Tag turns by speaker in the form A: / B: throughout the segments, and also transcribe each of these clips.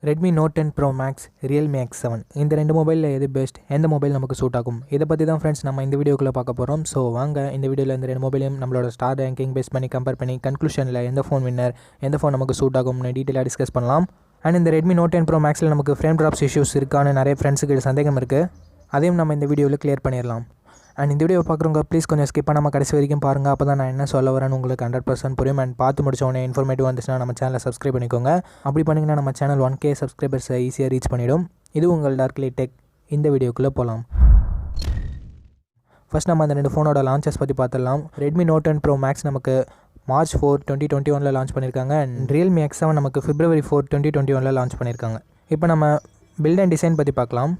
A: Redmi Note 10 Pro Max, realme X7 இந்த ரெண்டு மொபைலில் எது பெஸ்ட், எந்த மொபைல் நமக்கு சூட் ஆகும், இதை பற்றி தான் ஃப்ரெண்ட்ஸ் நம்ம இந்த வீடியோக்குள்ளே பார்க்க போகிறோம். ஸோ வாங்க இந்த வீடியோவில் இந்த ரெண்டு மொபைலையும் நம்மளோட ஸ்டார் ரேங்கிங் பேஸ் பண்ணி கம்பேர் பண்ணி கன்க்ளூஷனில் எந்த ஃபோன் வின்னர், எந்த ஃபோன் நமக்கு சூட் ஆகும்னு டீட்டெயிலாக டிஸ்கஸ் பண்ணலாம். அண்ட் இந்த Redmi Note 10 Pro Maxல நமக்கு ஃப்ரேம் ட்ராப்ஸ் இஷ்யூஸ் இருக்கான்னு நிறைய ஃப்ரெண்ட்ஸுக்கு சந்தேகம் இருக்குது. அதையும் நம்ம இந்த வீடியோவில் கிளியர் பண்ணிடலாம். அண்ட் இந்த வீடியோ பார்க்குறவங்க ப்ளீஸ் கொஞ்சம் ஸ்கிப் பண்ணாமல் கடைசி வரைக்கும் பாருங்கள். அப்போ தான் நான் என்ன சொல்ல வரேன்னு உங்களுக்கு 100% புரியும். அண்ட் பார்த்து முடிச்சோடனே இன்ஃபர்மேட்டிவ் வந்துச்சுன்னா நம்ம சேனலை சப்ஸ்கிரைப் பண்ணிக்கோங்க. அப்படி பண்ணிங்கன்னா நம்ம சேனல் 1K சப்ஸ்கிரைபர்ஸை ஈஸியாக ரீச் பண்ணிவிடும். இது உங்கள் darklight டெக். இந்த வீடியோக்குள்ளே போகலாம். ஃபர்ஸ்ட் நம்ம அந்த ரெண்டு ஃபோனோட லான்ச்சஸ் பற்றி பார்த்துடலாம். Redmi Note 10 Pro Max நமக்கு March 4, 2021 லான்ச் பண்ணியிருக்காங்க. அண்ட் realme X7 நமக்கு February 4, 2021 லான்ச் பண்ணியிருக்காங்க. இப்போ நம்ம பில்ட் அண்ட் டிசைன் பற்றி பார்க்கலாம்.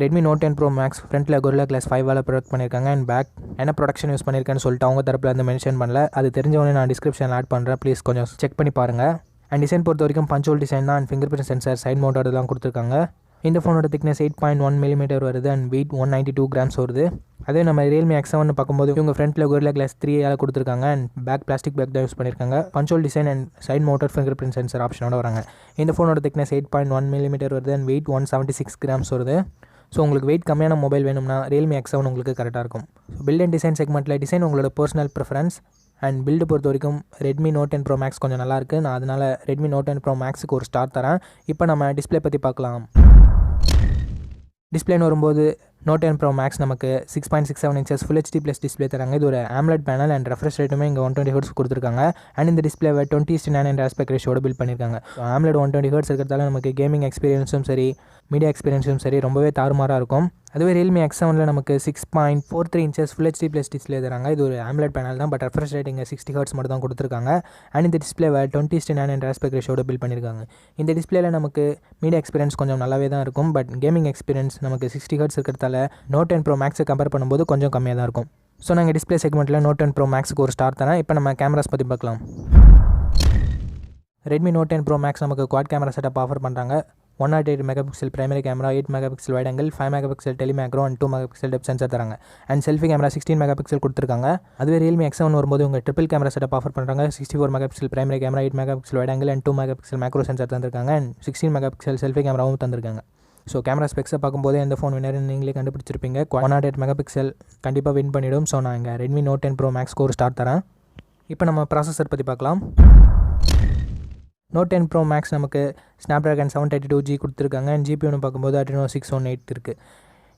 A: Redmi Note 10 Pro Max ஃப்ரண்ட்டில் Gorilla Glass 5 ப்ரொடக்ட் பண்ணியிருக்காங்க. அண்ட் பேக் என்ன ப்ரொடக்ஷன் யூஸ் பண்ணியிருக்கேன்னு சொல்லிட்டு அவங்க தரப்பில் வந்து மென்ஷன் பண்ணல. அது தெரிஞ்சவொடனே நான் டிஸ்கிரிப்ஷனில் ஆட் பண்ணுறேன். ப்ளீஸ் கொஞ்சம் செக் பண்ணி பாருங்கள். அண்ட் டிசைன் பொறுத்த வரைக்கும் பஞ்சுவல் டிசைன் தான். And fingerprint sensor, side மவுண்டோடலாம் கொடுத்துருக்காங்க. இந்த ஃபோனோட திக்னஸ் 8.1 mm வருது. அண்ட் வெயிட் 192 grams வருது. அதே நம்ம realme X7 பார்க்கும்போது இவங்க ஃப்ரண்ட்டில் Gorilla Glass 3 கொடுத்துருக்காங்க. அண்ட் பேக் பிளாஸ்டிக் பேக் தான் யூஸ் பண்ணியிருக்காங்க. Punch hole design and side mounted fingerprint sensor ஆப்ஷனோட வராங்க. இந்த ஃபோனோட திக்னஸ் 8.1 mm வருது. அண்ட் வெயிட் 176 grams வருது. ஸோ உங்களுக்கு வெயிட் கம்மியான மொபைல் வேணும்னா realme X7 உங்களுக்கு கரெக்டாக இருக்கும். ஸோ பில்ட் அண்ட் டிசைன் செக்மெண்ட்டில் டிசைன் உங்களோட பர்சனல் ப்ரிஃபரன்ஸ். அண்ட் பில்டு பொறுத்த வரைக்கும் Redmi Note 10 Pro Max கொஞ்சம் நல்லாயிருக்கு. நான் அதனால் Redmi Note 10 Pro Maxக்கு ஒரு ஸ்டார் தரேன். இப்போ நம்ம டிஸ்பிளே பற்றி பார்க்கலாம். டிஸ்பிளேன்னு வரும்போது Note 10 Pro Max நமக்கு 6.67 inches Full HD plus display தராங்க. இது ஒரு AMOLED பேனல். அண்ட் ரெஃப்ரெஷ் ரேட்டுமே இங்கே 120 Hz கொடுத்துருக்காங்க. அண்ட் இந்த டிஸ்பிளேவை 20:9 என்ற ஆஸ்பெக்ட் ரேஷியோட பில்ட் பண்ணியிருக்காங்க. AMOLED 120 Hz இருக்கிறதால நமக்கு கேமிங் எக்ஸ்பீரியன்ஸும் சரி, மீடியா எக்ஸ்பீரியன்ஸும் சரி ரொம்பவே தாறுமாறாக இருக்கும். அதுவே realme X7 நமக்கு 6.43 inches Full HD plus display தராங்க. இது ஒரு AMOLED பேனல் தான். பட் ரெஃப்ரெஷ் ரேட் இங்கே 60 Hz மட்டும் தான் கொடுத்துருக்காங்க. அண்ட் இந்த டிஸ்பிளேவை 20:9 என்ற ஆஸ்பெக்ட் ரேஷியோட பில்ட் பண்ணியிருக்காங்க. இந்த டிஸ்பிளேல நமக்கு மீடியா எக்ஸ்பீரியன்ஸ் கொஞ்சம் நல்லாவே தான் இருக்கும். பட் கேமிங் எக்ஸ்பீரியன்ஸ் நமக்கு 60 Hz இருக்கிறதால Note 10 Pro Maxை கம்பேர் பண்ணும்போது கொஞ்சம் கம்மியாக தான் இருக்கும். ஸோ நாங்கள் டிஸ்பிளே செக்மெண்ட்டில் Note 10 Pro Maxக்கு ஒரு ஸ்டார் தரேன். இப்போ நம்ம கேமராஸ் பற்றி பார்க்கலாம். Redmi Note 10 Pro Max நமக்கு குவாட் கேமரா செட்டப் ஆஃபர் பண்ணுறாங்க. 108 megapixel primary camera, 8 megapixel wide angle, 5 megapixel telemacro and 2 megapixel depth sensor தராங்க. அண்ட் செல்ஃபி கேமரா 16 மெகாபிக்சல் கொடுத்துருக்காங்க. அதுவே realme X7 வரும்போது உங்கள் ட்ரிபிள் கேமரா செட்டப் ஆஃபர் பண்ணுறாங்க. 64 megapixel primary camera, 8 megapixel wide angle and 2 megapixel macro sensor தந்திருக்காங்க. And 16 megapixel selfie கேமராவும் தந்திருக்காங்க. So camera ஸ்பெக்ஸை பார்க்கும்போது எந்த ஃபோன் வின்னர்னு நீங்களே கண்டுபிடிச்சிருப்பீங்க. 108 மெகாபிக்சல் கண்டிப்பாக வின் பண்ணிவிடும். ஸோ நான் இங்கே Redmi Note 10 Pro Maxக்கு ஒரு ஸ்டார் தரேன். இப்போ நம்ம ப்ராசஸர் பற்றி பார்க்கலாம். Note 10 Pro Max நமக்கு Snapdragon 732G கொடுத்துருக்காங்க. அண்ட் ஜிபியூன்னு பார்க்கும்போது Adreno 618 இருக்குது.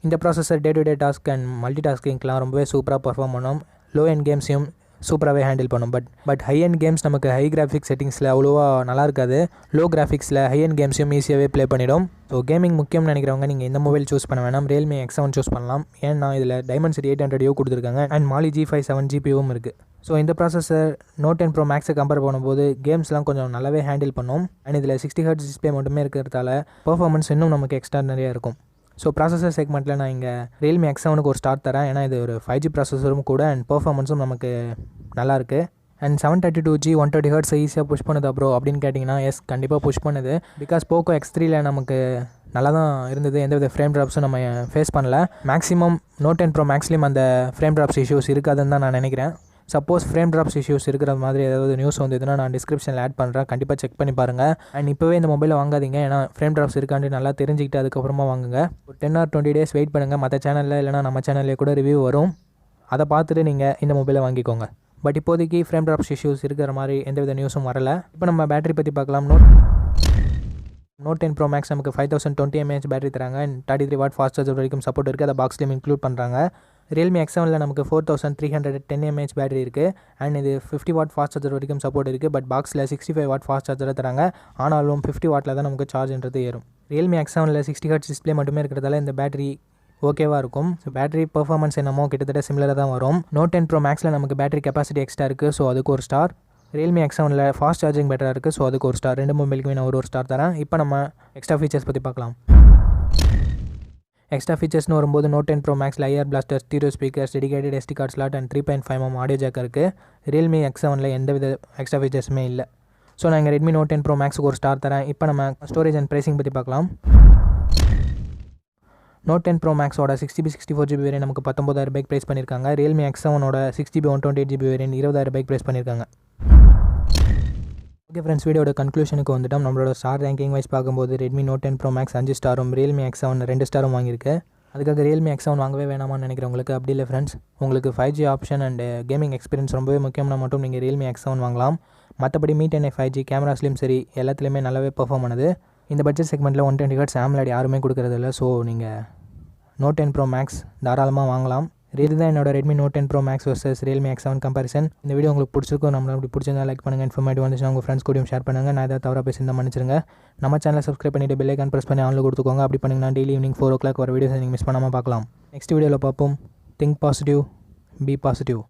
A: இந்த processor day to day task and multi டாஸ்கிங்லாம் ரொம்பவே சூப்பராக பர்ஃபார்ம் பண்ணும். லோ எண்ட் கேம்ஸையும் சூப்பராகவே ஹேண்டில் பண்ணும். பட் ஹை அண்ட் கேம்ஸ் நமக்கு ஹை கிராஃபிக்ஸ் செட்டிங்ஸில் அவ்வளோவா நல்லா இருக்காது. லோ கிராஃபிக்ஸில் ஹை அண்ட் கேம்ஸையும் ஈஸியாகவே ப்ளே பண்ணிடும். ஸோ கேமிங் முக்கியம்னு நினைக்கிறவங்க நீங்கள் இந்த மொபைல் சூஸ் பண்ண வேணாம், realme X7 சூஸ் பண்ணலாம். ஏன்னா இதில் Dimensity 800 கொடுத்துருக்காங்க. அண்ட் Mali G57 GPUவும் இருக்குது. ஸோ இந்த ப்ராசஸர் Note 10 Pro Maxை கம்பேர் பண்ணும்போது கேம்ஸ்லாம் கொஞ்சம் நல்லாவே ஹேண்டில் பண்ணும். அண்ட் இதில் 60 Hz டிஸ்பிளே மட்டுமே இருக்கிறதால பர்ஃபார்மன்ஸ் இன்னும் நமக்கு எக்ஸ்ட்ரா நிறையா இருக்கும். ஸோ ப்ராசஸர் செக்மெண்ட்டில் நான் இங்கே realme X7க்கு ஒரு ஸ்டார் தரேன். ஏன்னா இது ஒரு 5G ப்ராசஸரும் கூட. அண்ட் பர்ஃபார்மன்ஸும் நமக்கு நல்லாயிருக்கு. அண்ட் 732G 120 Hz ஈஸியாக புஷ் பண்ணுதா ப்ரோ அப்படின்னு கேட்டிங்கன்னா, எஸ் கண்டிப்பாக புஷ் பண்ணுது. பிகாஸ் Poco X3ல நமக்கு நல்லா தான் இருந்தது. எந்தவித ஃப்ரேம் ட்ராப்ஸும் நம்ம ஃபேஸ் பண்ணல. மேக்ஸிமம் Note 10 Pro Maxலேயும் அந்த ஃப்ரேம் ட்ராப்ஸ் இஷ்யூஸ் இருக்காதுன்னு தான் நான் நினைக்கிறேன். சப்போஸ் ஃப்ரேம் ட்ராப்ஸ் இஷ்யூஸ் இருக்கிற மாதிரி ஏதாவது நியூஸ் வந்ததுன்னா நான் டிஸ்கிரிப்ஷனில் ஆட் பண்ணுறேன். கண்டிப்பாக செக் பண்ணி பாருங்கள். அண்ட் இப்போவே இந்த மொபைலை வாங்காதீங்க. ஏன்னா ஃப்ரேம் ட்ராப்ஸ் இருக்காண்டு நல்லா தெரிஞ்சுக்கிட்டு அதுக்கப்புறமா வாங்குங்க. ஒரு 10 or 20 days வெயிட் பண்ணுங்கள். மற்ற சேனலில் இல்லைனா நம்ம சேனல்லே கூட ரிவ்யூ வரும். அதை பார்த்துட்டு நீங்கள் இந்த மொபைலை வாங்கிக்கோங்க. பட் இப்போதைக்கு ஃப்ரேம் ட்ராப்ஸ் இஷ்யூஸ் இருக்கிற மாதிரி எந்தவித நியூஸும் வரல. இப்போ நம்ம பேட்டரி பற்றி பார்க்கலாம். Note 10 Pro Max நமக்கு 5020 mAh பேட்டரி தராங்க. அண்ட் 33 watt ஃபாஸ்ட் சார்ஜர் வரைக்கும் சப்போர்ட் இருக்குது. அதை பாக்ஸ்லேயும் இன்க்ளூட் பண்ணுறாங்க. realme X7 நமக்கு 4310 mAh பேட்டரி இருக்குது. அண்ட் இது 50 watt ஃபாஸ்ட் சார்ஜர் வரைக்கும் சப்போர்ட் இருக்குது. பட் பாக்ஸில் 65 watt ஃபாஸ்ட் சார்ஜரை தராங்க. ஆனாலும் 50 wattல தான் நமக்கு சார்ஜ்ன்றது ஏறும். realme X7 60 Hz டிஸ்பிளே மட்டுமே இருக்கிறதால இந்த பேட்டரி ஓகேவாக இருக்கும். ஸோ பேட்டரி பர்ஃபார்மன்ஸ் என்னமோ கிட்டத்தட்ட சிமிலராக தான் வரும். Note 10 Pro Maxல நமக்கு பேட்டரி கெப்பாசிட்டி எக்ஸ்ட்ரா இருக்குது. ஸோ அதுக்கு ஒரு star. realme X7 fast charging பெட்டராக இருக்குது. ஸோ அதுக்கு ஒரு ஸ்டார். ரெண்டு மொபைலுக்குமே நான் ஒரு ஸ்டார் தரேன். இப்போ நம்ம எக்ஸ்ட்ரா ஃபீச்சர்ஸ் பற்றி பார்க்கலாம். எக்ஸ்ட்ரா ஃபீச்சர்ஸ்னு வரும்போது Note 10 Pro Maxல IR blaster, stereo speakers, dedicated SD card slot and 3.5mm audio jack இருக்குது. realme X7 எந்தவித எக்ஸ்ட்ரா ஃபீச்சர்ஸுமே இல்லை. ஸோ நான் இங்கே Redmi Note 10 Pro Maxக்கு ஒரு ஸ்டார் தரேன். இப்போ நம்ம ஸ்டோரேஜ் அண்ட் ப்ரைஸிங் பற்றி பார்க்கலாம். Note 10 Pro Maxோட 6GB 64GB variant நமக்கு 19,000 ப்ரைஸ் பண்ணியிருக்காங்க. realme X7ஓட 6GB 128GB வேரியன்ட் 20,000 ப்ரைஸ் பண்ணியிருக்காங்க. ஓகே ஃப்ரெண்ட்ஸ், வீடியோட கன்க்ளூஷனுக்கு வந்துட்டோம். நம்மளோட ஸ்டார் ரேங்கிங் வைஸ் பார்க்கும்போது ரெட்மி நோட் 10 ப்ரோ மேக்ஸ் 5 ஸ்டாரும், ரியல்மி X7 2 ஸ்டாரும் வாங்கியிருக்கு. அதுக்காக ரியல்மி X7 வாங்கவே வேணாமான்னு நினைக்கிறவங்களுக்கு அப்படி இல்லை ஃப்ரெண்ட்ஸ். உங்களுக்கு 5G option and gaming experience ரொம்பவே முக்கியம்னா மட்டும் நீங்கள் ரியல்மி X7 வாங்கலாம். மற்றபடி மீ 10 5G கேமராஸ்லையும் சரி எல்லாத்துலேயுமே நல்லாவே பெர்ஃபார்ம் பண்ணுது. இந்த பட்ஜெட் செக்மெண்ட்டில் 120 Hz AMOLED யாருமே கொடுக்குறதில்ல. ஸோ நீங்கள் நோட் 10 ப்ரோ மேக்ஸ் தாராளமாக வாங்கலாம். இதுதான் என்னோட Redmi note 10 bro max versus Realme X7 comparison. இந்த வீடியோ உங்களுக்கு பிடிச்சிருக்கும். நம்மளை அப்படி பிடிச்சிருந்தா லைக் பண்ணுங்கள். இன்ஃபர்மேட்டிவ் வந்துச்சுன்னா உங்கள் ஃப்ரெண்ட்ஸ் கூடயும் ஷேர் பண்ணுங்கள். நான் ஏதாவது தவறாக பேசியிருந்தால் மன்னிச்சிருங்க. நம்ம சேனலை சப்ஸ்கிரைப் பண்ணிவிட்டு பெல் ஐக்கான் ப்ரெஸ் பண்ணி ஆன்ல கொடுத்துக்கோங்க. அப்படி பண்ணிங்கன்னா டெய்லி ஈவினிங் 4 o'clock வர வீடியோஸ் நீங்கள் மிஸ் பண்ணாமல் பார்க்கலாம். நெக்ஸ்ட் வீடியோவில் பார்ப்போம். Think positive, be positive.